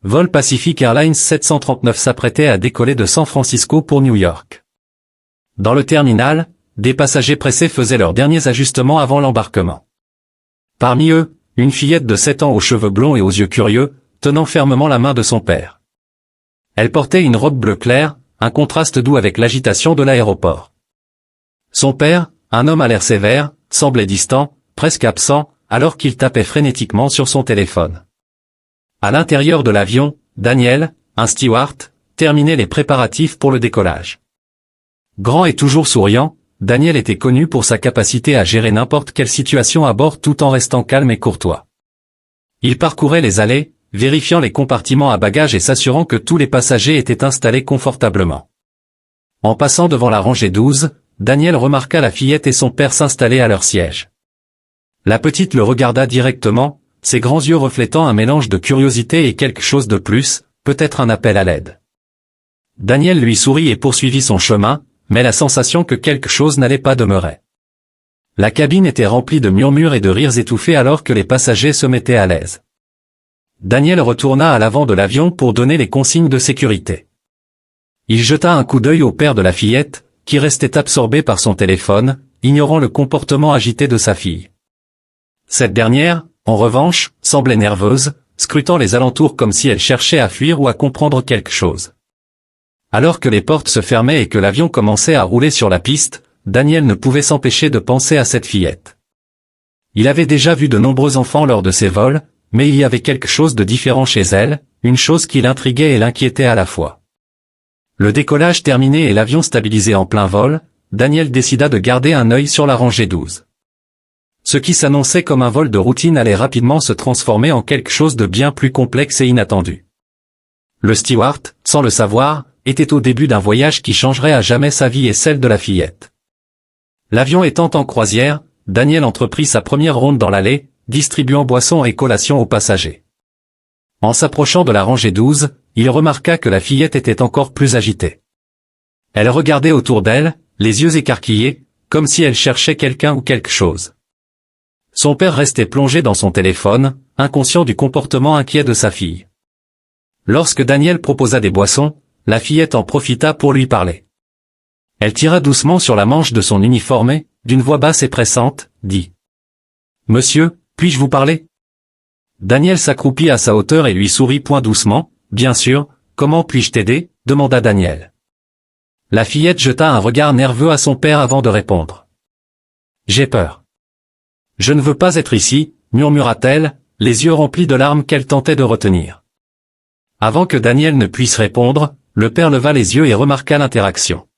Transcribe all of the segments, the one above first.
vol Pacific Airlines 739 s'apprêtait à décoller de San Francisco pour New York. Dans le terminal, des passagers pressés faisaient leurs derniers ajustements avant l'embarquement. Parmi eux, une fillette de 7 ans aux cheveux blonds et aux yeux curieux, tenant fermement la main de son père. Elle portait une robe bleu clair, un contraste doux avec l'agitation de l'aéroport. Son père, un homme à l'air sévère, semblait distant, presque absent, alors qu'il tapait frénétiquement sur son téléphone. À l'intérieur de l'avion, Daniel, un steward, terminait les préparatifs pour le décollage. Grand et toujours souriant, Daniel était connu pour sa capacité à gérer n'importe quelle situation à bord tout en restant calme et courtois. Il parcourait les allées, vérifiant les compartiments à bagages et s'assurant que tous les passagers étaient installés confortablement. En passant devant la rangée 12, Daniel remarqua la fillette et son père s'installer à leur siège. La petite le regarda directement, ses grands yeux reflétant un mélange de curiosité et quelque chose de plus, peut-être un appel à l'aide. Daniel lui sourit et poursuivit son chemin, mais la sensation que quelque chose n'allait pas demeurait. La cabine était remplie de murmures et de rires étouffés alors que les passagers se mettaient à l'aise. Daniel retourna à l'avant de l'avion pour donner les consignes de sécurité. Il jeta un coup d'œil au père de la fillette, qui restait absorbé par son téléphone, ignorant le comportement agité de sa fille. Cette dernière, en revanche, semblait nerveuse, scrutant les alentours comme si elle cherchait à fuir ou à comprendre quelque chose. Alors que les portes se fermaient et que l'avion commençait à rouler sur la piste, Daniel ne pouvait s'empêcher de penser à cette fillette. Il avait déjà vu de nombreux enfants lors de ses vols, mais il y avait quelque chose de différent chez elle, une chose qui l'intriguait et l'inquiétait à la fois. Le décollage terminé et l'avion stabilisé en plein vol, Daniel décida de garder un œil sur la rangée 12. Ce qui s'annonçait comme un vol de routine allait rapidement se transformer en quelque chose de bien plus complexe et inattendu. Le steward, sans le savoir, était au début d'un voyage qui changerait à jamais sa vie et celle de la fillette. L'avion étant en croisière, Daniel entreprit sa première ronde dans l'allée, distribuant boissons et collations aux passagers. En s'approchant de la rangée 12, il remarqua que la fillette était encore plus agitée. Elle regardait autour d'elle, les yeux écarquillés, comme si elle cherchait quelqu'un ou quelque chose. Son père restait plongé dans son téléphone, inconscient du comportement inquiet de sa fille. Lorsque Daniel proposa des boissons, la fillette en profita pour lui parler. Elle tira doucement sur la manche de son uniforme et, d'une voix basse et pressante, dit « Monsieur, puis-je vous parler ?» Daniel s'accroupit à sa hauteur et lui sourit point doucement. « Bien sûr, comment puis-je t'aider ?» demanda Daniel. La fillette jeta un regard nerveux à son père avant de répondre. « J'ai peur. »« Je ne veux pas être ici, » murmura-t-elle, les yeux remplis de larmes qu'elle tentait de retenir. Avant que Daniel ne puisse répondre, le père leva les yeux et remarqua l'interaction.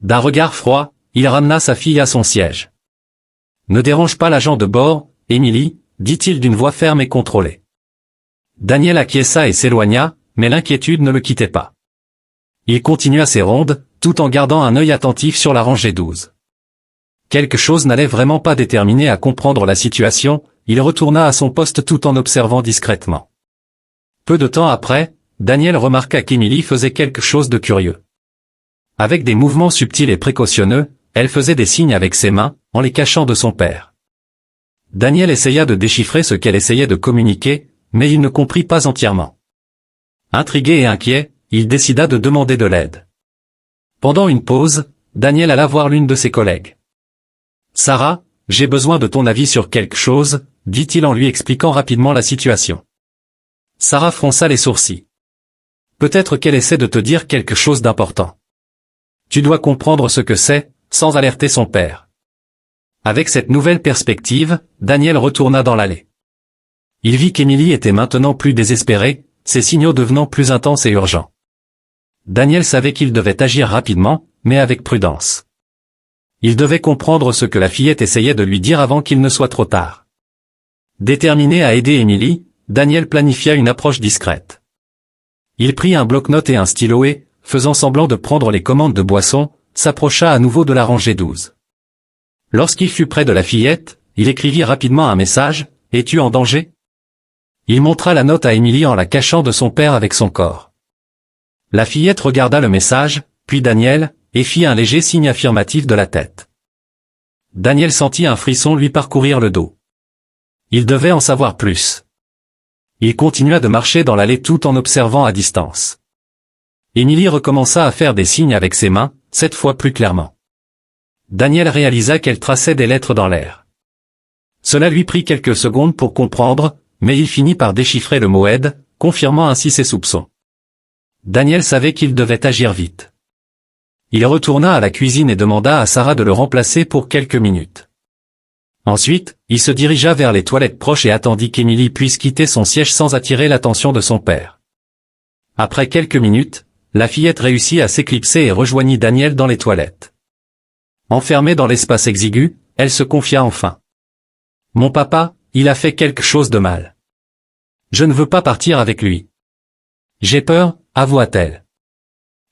D'un regard froid, il ramena sa fille à son siège. « Ne dérange pas l'agent de bord, Émilie, » dit-il d'une voix ferme et contrôlée. Daniel acquiesça et s'éloigna, mais l'inquiétude ne le quittait pas. Il continua ses rondes, tout en gardant un œil attentif sur la rangée 12. Quelque chose n'allait vraiment pas déterminé à comprendre la situation, il retourna à son poste tout en observant discrètement. Peu de temps après, Daniel remarqua qu'Émilie faisait quelque chose de curieux. Avec des mouvements subtils et précautionneux, elle faisait des signes avec ses mains, en les cachant de son père. Daniel essaya de déchiffrer ce qu'elle essayait de communiquer, mais il ne comprit pas entièrement. Intrigué et inquiet, il décida de demander de l'aide. Pendant une pause, Daniel alla voir l'une de ses collègues. « Sarah, j'ai besoin de ton avis sur quelque chose, » dit-il en lui expliquant rapidement la situation. Sarah fronça les sourcils. « Peut-être qu'elle essaie de te dire quelque chose d'important. Tu dois comprendre ce que c'est, sans alerter son père. » Avec cette nouvelle perspective, Daniel retourna dans l'allée. Il vit qu'Émilie était maintenant plus désespérée, ses signaux devenant plus intenses et urgents. Daniel savait qu'il devait agir rapidement, mais avec prudence. Il devait comprendre ce que la fillette essayait de lui dire avant qu'il ne soit trop tard. Déterminé à aider Émilie, Daniel planifia une approche discrète. Il prit un bloc-notes et un stylo et, faisant semblant de prendre les commandes de boissons, s'approcha à nouveau de la rangée 12. Lorsqu'il fut près de la fillette, il écrivit rapidement un message, « Es-tu en danger ?» Il montra la note à Émilie en la cachant de son père avec son corps. La fillette regarda le message, puis Daniel, et fit un léger signe affirmatif de la tête. Daniel sentit un frisson lui parcourir le dos. Il devait en savoir plus. Il continua de marcher dans l'allée tout en observant à distance. Emily recommença à faire des signes avec ses mains, cette fois plus clairement. Daniel réalisa qu'elle traçait des lettres dans l'air. Cela lui prit quelques secondes pour comprendre, mais il finit par déchiffrer le mot aide, confirmant ainsi ses soupçons. Daniel savait qu'il devait agir vite. Il retourna à la cuisine et demanda à Sarah de le remplacer pour quelques minutes. Ensuite, il se dirigea vers les toilettes proches et attendit qu'Emily puisse quitter son siège sans attirer l'attention de son père. Après quelques minutes, la fillette réussit à s'éclipser et rejoignit Daniel dans les toilettes. Enfermée dans l'espace exigu, elle se confia enfin. « Mon papa, il a fait quelque chose de mal. Je ne veux pas partir avec lui. J'ai peur, avoua-t-elle.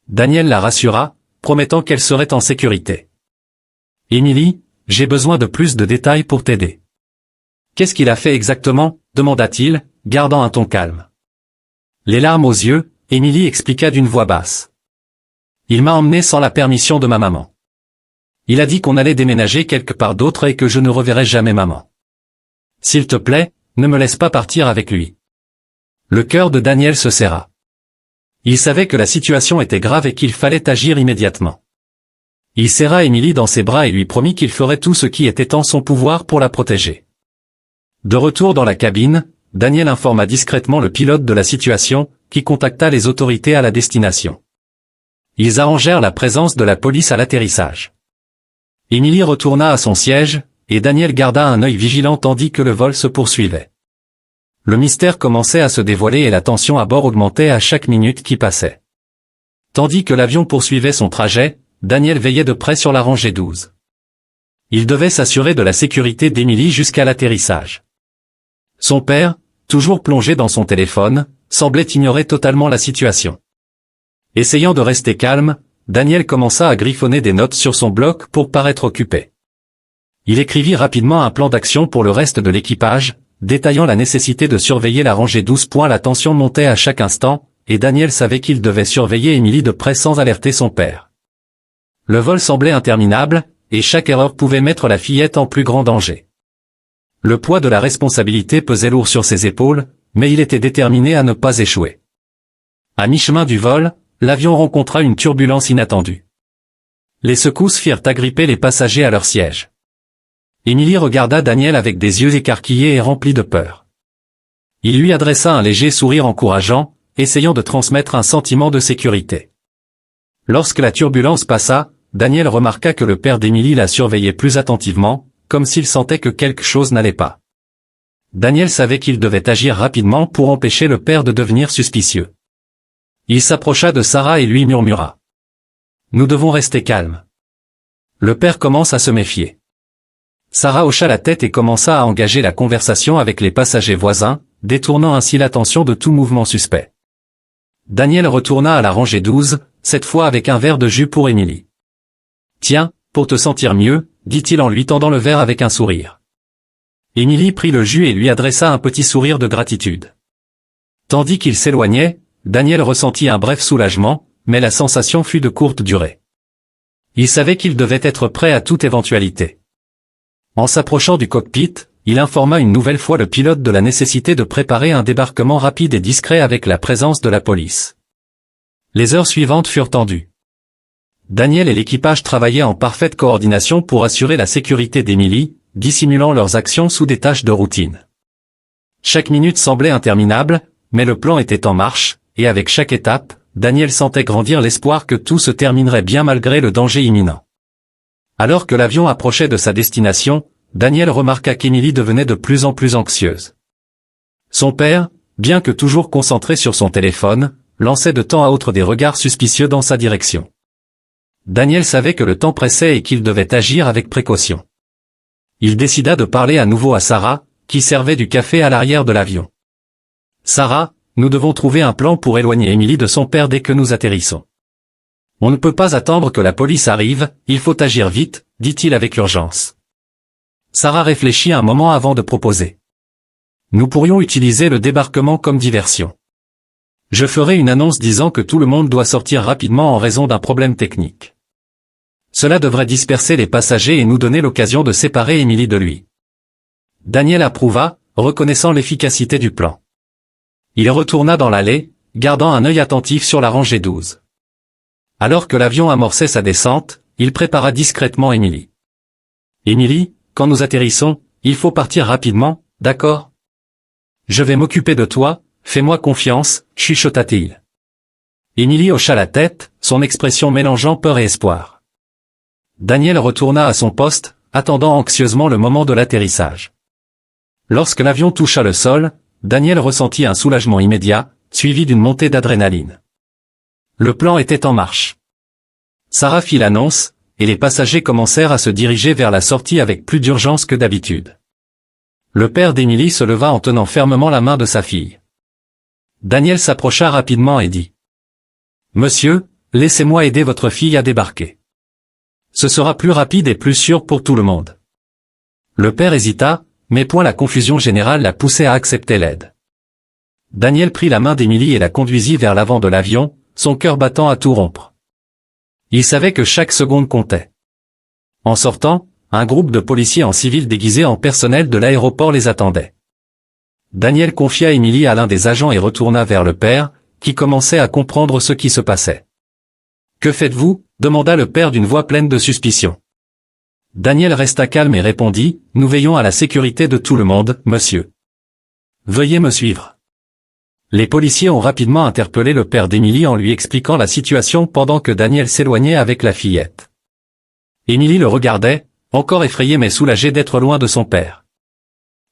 Daniel la rassura, promettant qu'elle serait en sécurité. « Emily, j'ai besoin de plus de détails pour t'aider. »« Qu'est-ce qu'il a fait exactement ?» demanda-t-il, gardant un ton calme. Les larmes aux yeux, Emily expliqua d'une voix basse. « Il m'a emmené sans la permission de ma maman. Il a dit qu'on allait déménager quelque part d'autre et que je ne reverrai jamais maman. S'il te plaît, ne me laisse pas partir avec lui. » Le cœur de Daniel se serra. Il savait que la situation était grave et qu'il fallait agir immédiatement. Il serra Emily dans ses bras et lui promit qu'il ferait tout ce qui était en son pouvoir pour la protéger. De retour dans la cabine, Daniel informa discrètement le pilote de la situation, qui contacta les autorités à la destination. Ils arrangèrent la présence de la police à l'atterrissage. Emily retourna à son siège, et Daniel garda un œil vigilant tandis que le vol se poursuivait. Le mystère commençait à se dévoiler et la tension à bord augmentait à chaque minute qui passait. Tandis que l'avion poursuivait son trajet, Daniel veillait de près sur la rangée 12. Il devait s'assurer de la sécurité d'Emily jusqu'à l'atterrissage. Son père, toujours plongé dans son téléphone, semblait ignorer totalement la situation. Essayant de rester calme, Daniel commença à griffonner des notes sur son bloc pour paraître occupé. Il écrivit rapidement un plan d'action pour le reste de l'équipage, détaillant la nécessité de surveiller la rangée 12. La tension montait à chaque instant, et Daniel savait qu'il devait surveiller Emily de près sans alerter son père. Le vol semblait interminable, et chaque erreur pouvait mettre la fillette en plus grand danger. Le poids de la responsabilité pesait lourd sur ses épaules, mais il était déterminé à ne pas échouer. À mi-chemin du vol, l'avion rencontra une turbulence inattendue. Les secousses firent agripper les passagers à leur siège. Emily regarda Daniel avec des yeux écarquillés et remplis de peur. Il lui adressa un léger sourire encourageant, essayant de transmettre un sentiment de sécurité. Lorsque la turbulence passa, Daniel remarqua que le père d'Emily la surveillait plus attentivement, comme s'il sentait que quelque chose n'allait pas. Daniel savait qu'il devait agir rapidement pour empêcher le père de devenir suspicieux. Il s'approcha de Sarah et lui murmura. « Nous devons rester calmes. Le père commence à se méfier. » Sarah hocha la tête et commença à engager la conversation avec les passagers voisins, détournant ainsi l'attention de tout mouvement suspect. Daniel retourna à la rangée 12, cette fois avec un verre de jus pour Emily. « Tiens, pour te sentir mieux, » dit-il en lui tendant le verre avec un sourire. Emily prit le jus et lui adressa un petit sourire de gratitude. Tandis qu'il s'éloignait, Daniel ressentit un bref soulagement, mais la sensation fut de courte durée. Il savait qu'il devait être prêt à toute éventualité. En s'approchant du cockpit, il informa une nouvelle fois le pilote de la nécessité de préparer un débarquement rapide et discret avec la présence de la police. Les heures suivantes furent tendues. Daniel et l'équipage travaillaient en parfaite coordination pour assurer la sécurité d'Emily, dissimulant leurs actions sous des tâches de routine. Chaque minute semblait interminable, mais le plan était en marche, et avec chaque étape, Daniel sentait grandir l'espoir que tout se terminerait bien malgré le danger imminent. Alors que l'avion approchait de sa destination, Daniel remarqua qu'Emily devenait de plus en plus anxieuse. Son père, bien que toujours concentré sur son téléphone, lançait de temps à autre des regards suspicieux dans sa direction. Daniel savait que le temps pressait et qu'il devait agir avec précaution. Il décida de parler à nouveau à Sarah, qui servait du café à l'arrière de l'avion. « Sarah, nous devons trouver un plan pour éloigner Emily de son père dès que nous atterrissons. On ne peut pas attendre que la police arrive, il faut agir vite, dit-il avec urgence. » Sarah réfléchit un moment avant de proposer. « Nous pourrions utiliser le débarquement comme diversion. Je ferai une annonce disant que tout le monde doit sortir rapidement en raison d'un problème technique. Cela devrait disperser les passagers et nous donner l'occasion de séparer Emily de lui. » Daniel approuva, reconnaissant l'efficacité du plan. Il retourna dans l'allée, gardant un œil attentif sur la rangée 12. Alors que l'avion amorçait sa descente, il prépara discrètement Emily. « Emily, quand nous atterrissons, il faut partir rapidement, d'accord ? Je vais m'occuper de toi, fais-moi confiance, chuchota-t-il. Emily hocha la tête, son expression mélangeant peur et espoir. Daniel retourna à son poste, attendant anxieusement le moment de l'atterrissage. Lorsque l'avion toucha le sol, Daniel ressentit un soulagement immédiat, suivi d'une montée d'adrénaline. Le plan était en marche. Sarah fit l'annonce, et les passagers commencèrent à se diriger vers la sortie avec plus d'urgence que d'habitude. Le père d'Emily se leva en tenant fermement la main de sa fille. Daniel s'approcha rapidement et dit : « Monsieur, laissez-moi aider votre fille à débarquer. Ce sera plus rapide et plus sûr pour tout le monde. » Le père hésita, mais point la confusion générale la poussait à accepter l'aide. Daniel prit la main d'Emily et la conduisit vers l'avant de l'avion, son cœur battant à tout rompre. Il savait que chaque seconde comptait. En sortant, un groupe de policiers en civil déguisés en personnel de l'aéroport les attendait. Daniel confia Emily à l'un des agents et retourna vers le père, qui commençait à comprendre ce qui se passait. « Que faites-vous ? » demanda le père d'une voix pleine de suspicion. Daniel resta calme et répondit : « Nous veillons à la sécurité de tout le monde, monsieur. Veuillez me suivre. » Les policiers ont rapidement interpellé le père d'Emily en lui expliquant la situation pendant que Daniel s'éloignait avec la fillette. Emily le regardait, encore effrayée mais soulagée d'être loin de son père.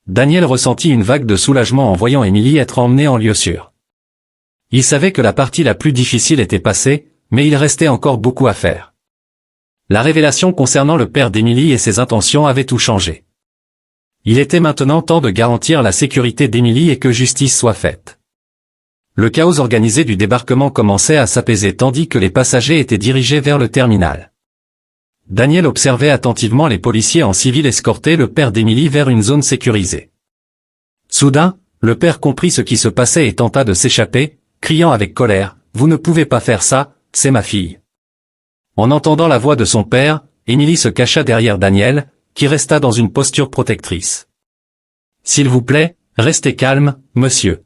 Daniel ressentit une vague de soulagement en voyant Emily être emmenée en lieu sûr. Il savait que la partie la plus difficile était passée, mais il restait encore beaucoup à faire. La révélation concernant le père d'Emily et ses intentions avait tout changé. Il était maintenant temps de garantir la sécurité d'Emily et que justice soit faite. Le chaos organisé du débarquement commençait à s'apaiser tandis que les passagers étaient dirigés vers le terminal. Daniel observait attentivement les policiers en civil escorter le père d'Emily vers une zone sécurisée. Soudain, le père comprit ce qui se passait et tenta de s'échapper, criant avec colère : « Vous ne pouvez pas faire ça, c'est ma fille. » En entendant la voix de son père, Emily se cacha derrière Daniel, qui resta dans une posture protectrice. « S'il vous plaît, restez calme, monsieur.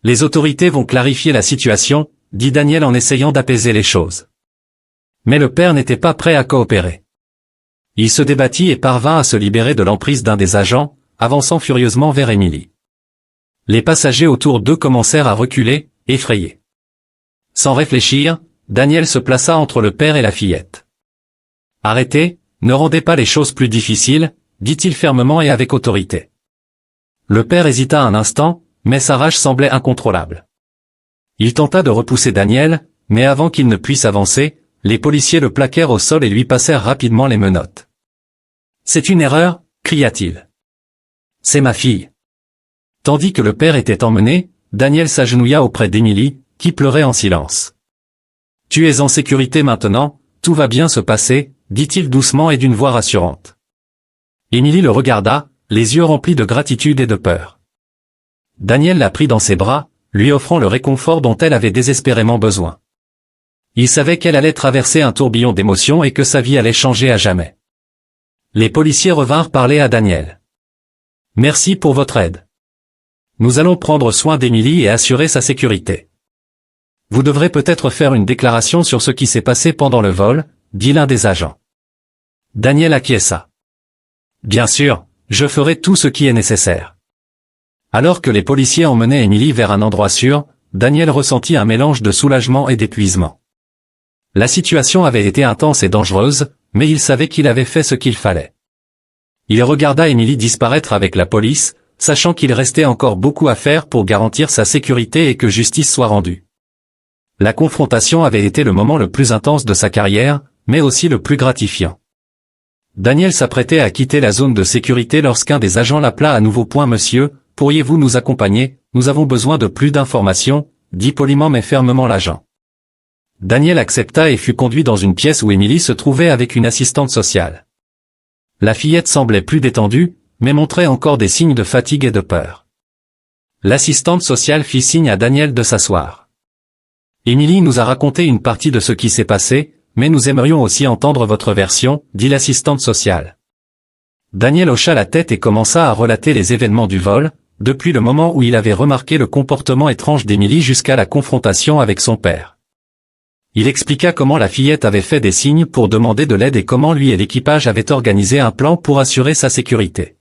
Les autorités vont clarifier la situation, » dit Daniel en essayant d'apaiser les choses. Mais le père n'était pas prêt à coopérer. Il se débattit et parvint à se libérer de l'emprise d'un des agents, avançant furieusement vers Emily. Les passagers autour d'eux commencèrent à reculer, effrayés. Sans réfléchir, Daniel se plaça entre le père et la fillette. « Arrêtez, ne rendez pas les choses plus difficiles, » dit-il fermement et avec autorité. Le père hésita un instant, mais sa rage semblait incontrôlable. Il tenta de repousser Daniel, mais avant qu'il ne puisse avancer, les policiers le plaquèrent au sol et lui passèrent rapidement les menottes. « C'est une erreur » cria-t-il. « C'est ma fille. » Tandis que le père était emmené, Daniel s'agenouilla auprès d'Emily, qui pleurait en silence. « Tu es en sécurité maintenant, tout va bien se passer, » dit-il doucement et d'une voix rassurante. Emily le regarda, les yeux remplis de gratitude et de peur. Daniel la prit dans ses bras, lui offrant le réconfort dont elle avait désespérément besoin. Il savait qu'elle allait traverser un tourbillon d'émotions et que sa vie allait changer à jamais. Les policiers revinrent parler à Daniel. « Merci pour votre aide. Nous allons prendre soin d'Emily et assurer sa sécurité. Vous devrez peut-être faire une déclaration sur ce qui s'est passé pendant le vol, » dit l'un des agents. Daniel acquiesça. « Bien sûr, je ferai tout ce qui est nécessaire. » Alors que les policiers emmenaient Emily vers un endroit sûr, Daniel ressentit un mélange de soulagement et d'épuisement. La situation avait été intense et dangereuse, mais il savait qu'il avait fait ce qu'il fallait. Il regarda Emily disparaître avec la police, sachant qu'il restait encore beaucoup à faire pour garantir sa sécurité et que justice soit rendue. La confrontation avait été le moment le plus intense de sa carrière, mais aussi le plus gratifiant. Daniel s'apprêtait à quitter la zone de sécurité lorsqu'un des agents l'appela à nouveau. « Monsieur, pourriez-vous nous accompagner ? Nous avons besoin de plus d'informations, » dit poliment mais fermement l'agent. Daniel accepta et fut conduit dans une pièce où Emily se trouvait avec une assistante sociale. La fillette semblait plus détendue, mais montrait encore des signes de fatigue et de peur. L'assistante sociale fit signe à Daniel de s'asseoir. « Emily nous a raconté une partie de ce qui s'est passé, mais nous aimerions aussi entendre votre version, » dit l'assistante sociale. Daniel hocha la tête et commença à relater les événements du vol, depuis le moment où il avait remarqué le comportement étrange d'Emily jusqu'à la confrontation avec son père. Il expliqua comment la fillette avait fait des signes pour demander de l'aide et comment lui et l'équipage avaient organisé un plan pour assurer sa sécurité.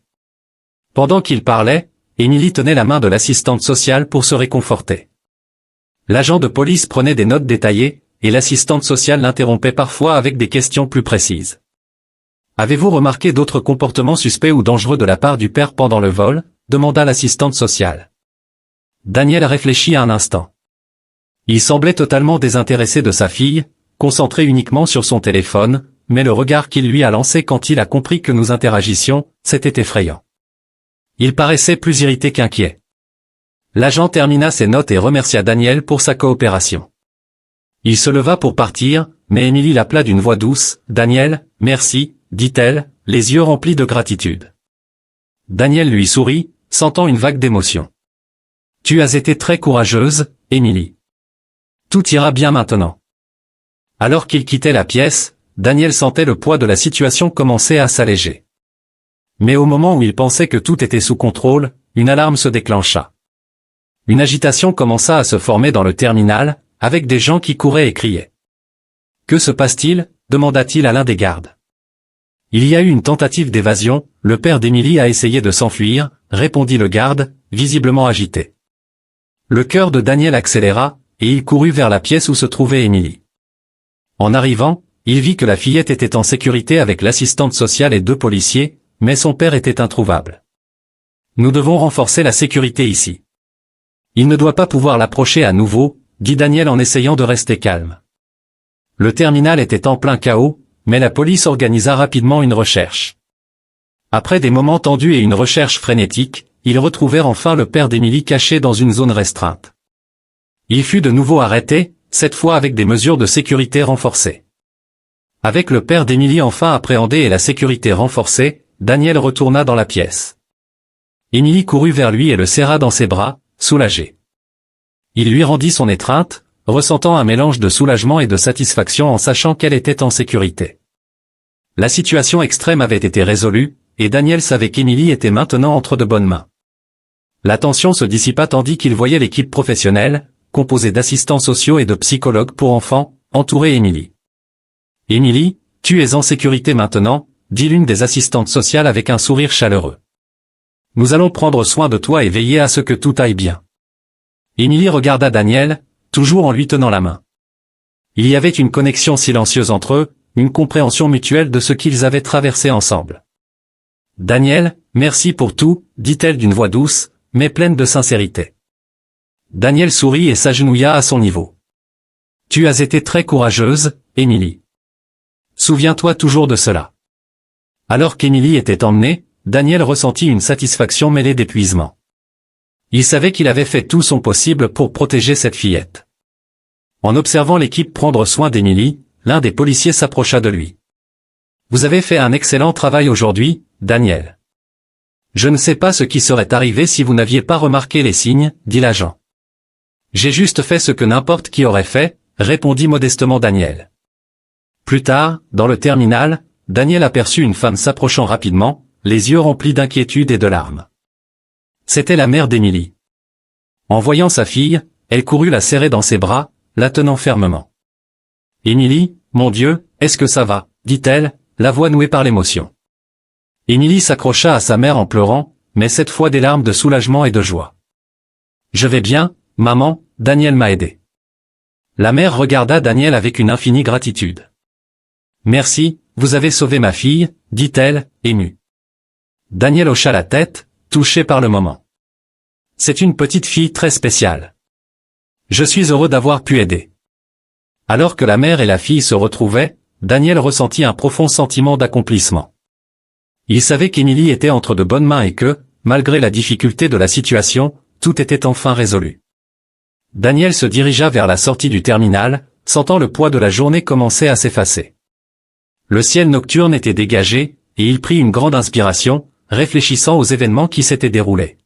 Pendant qu'il parlait, Emily tenait la main de l'assistante sociale pour se réconforter. L'agent de police prenait des notes détaillées, et l'assistante sociale l'interrompait parfois avec des questions plus précises. « Avez-vous remarqué d'autres comportements suspects ou dangereux de la part du père pendant le vol ?» demanda l'assistante sociale. Daniel réfléchit un instant. Il semblait totalement désintéressé de sa fille, concentré uniquement sur son téléphone, mais le regard qu'il lui a lancé quand il a compris que nous interagissions, c'était effrayant. Il paraissait plus irrité qu'inquiet. L'agent termina ses notes et remercia Daniel pour sa coopération. Il se leva pour partir, mais Emily l'appela d'une voix douce. « Daniel, merci », dit-elle, les yeux remplis de gratitude. Daniel lui sourit, sentant une vague d'émotion. « Tu as été très courageuse, Emily. Tout ira bien maintenant. » Alors qu'il quittait la pièce, Daniel sentait le poids de la situation commencer à s'alléger. Mais au moment où il pensait que tout était sous contrôle, une alarme se déclencha. Une agitation commença à se former dans le terminal, avec des gens qui couraient et criaient. « Que se passe-t-il » demanda-t-il à l'un des gardes. « Il y a eu une tentative d'évasion, le père d'Emily a essayé de s'enfuir », répondit le garde, visiblement agité. Le cœur de Daniel accéléra, et il courut vers la pièce où se trouvait Emily. En arrivant, il vit que la fillette était en sécurité avec l'assistante sociale et 2 policiers, mais son père était introuvable. « Nous devons renforcer la sécurité ici. Il ne doit pas pouvoir l'approcher à nouveau, » dit Daniel en essayant de rester calme. Le terminal était en plein chaos, mais la police organisa rapidement une recherche. Après des moments tendus et une recherche frénétique, ils retrouvèrent enfin le père d'Emily caché dans une zone restreinte. Il fut de nouveau arrêté, cette fois avec des mesures de sécurité renforcées. Avec le père d'Emily enfin appréhendé et la sécurité renforcée, Daniel retourna dans la pièce. Emily courut vers lui et le serra dans ses bras, soulagé. Il lui rendit son étreinte, ressentant un mélange de soulagement et de satisfaction en sachant qu'elle était en sécurité. La situation extrême avait été résolue, et Daniel savait qu'Emily était maintenant entre de bonnes mains. La tension se dissipa tandis qu'il voyait l'équipe professionnelle, composée d'assistants sociaux et de psychologues pour enfants, entourer Emily. « Emily, tu es en sécurité maintenant », dit l'une des assistantes sociales avec un sourire chaleureux. « Nous allons prendre soin de toi et veiller à ce que tout aille bien. » Emily regarda Daniel, toujours en lui tenant la main. Il y avait une connexion silencieuse entre eux, une compréhension mutuelle de ce qu'ils avaient traversé ensemble. « Daniel, merci pour tout », dit-elle d'une voix douce, mais pleine de sincérité. Daniel sourit et s'agenouilla à son niveau. « Tu as été très courageuse, Emily. Souviens-toi toujours de cela. » Alors qu'Emily était emmenée, Daniel ressentit une satisfaction mêlée d'épuisement. Il savait qu'il avait fait tout son possible pour protéger cette fillette. En observant l'équipe prendre soin d'Emily, l'un des policiers s'approcha de lui. « Vous avez fait un excellent travail aujourd'hui, Daniel. Je ne sais pas ce qui serait arrivé si vous n'aviez pas remarqué les signes, dit l'agent. J'ai juste fait ce que n'importe qui aurait fait, répondit modestement Daniel. Plus tard, dans le terminal, Daniel aperçut une femme s'approchant rapidement, les yeux remplis d'inquiétude et de larmes. C'était la mère d'Emily. En voyant sa fille, elle courut la serrer dans ses bras, la tenant fermement. « Emily, mon Dieu, est-ce que ça va ?» dit-elle, la voix nouée par l'émotion. Emily s'accrocha à sa mère en pleurant, mais cette fois des larmes de soulagement et de joie. « Je vais bien, maman, Daniel m'a aidé. » La mère regarda Daniel avec une infinie gratitude. « Merci, vous avez sauvé ma fille, » dit-elle, émue. Daniel hocha la tête, touché par le moment. « C'est une petite fille très spéciale. Je suis heureux d'avoir pu aider. » Alors que la mère et la fille se retrouvaient, Daniel ressentit un profond sentiment d'accomplissement. Il savait qu'Emily était entre de bonnes mains et que, malgré la difficulté de la situation, tout était enfin résolu. Daniel se dirigea vers la sortie du terminal, sentant le poids de la journée commencer à s'effacer. Le ciel nocturne était dégagé, et il prit une grande inspiration, réfléchissant aux événements qui s'étaient déroulés.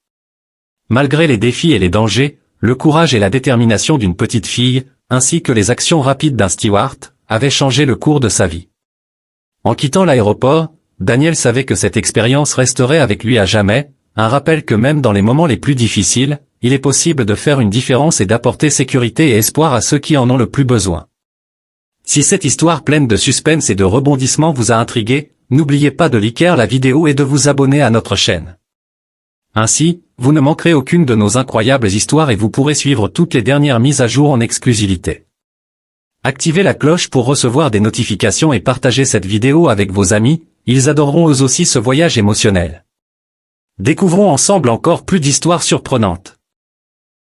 Malgré les défis et les dangers, le courage et la détermination d'une petite fille, ainsi que les actions rapides d'un steward, avaient changé le cours de sa vie. En quittant l'aéroport, Daniel savait que cette expérience resterait avec lui à jamais, Un rappel que même dans les moments les plus difficiles, il est possible de faire une différence et d'apporter sécurité et espoir à ceux qui en ont le plus besoin. Si cette histoire pleine de suspense et de rebondissements vous a intrigué, n'oubliez pas de liker la vidéo et de vous abonner à notre chaîne. Ainsi, vous ne manquerez aucune de nos incroyables histoires et vous pourrez suivre toutes les dernières mises à jour en exclusivité. Activez la cloche pour recevoir des notifications et partagez cette vidéo avec vos amis, ils adoreront eux aussi ce voyage émotionnel. Découvrons ensemble encore plus d'histoires surprenantes.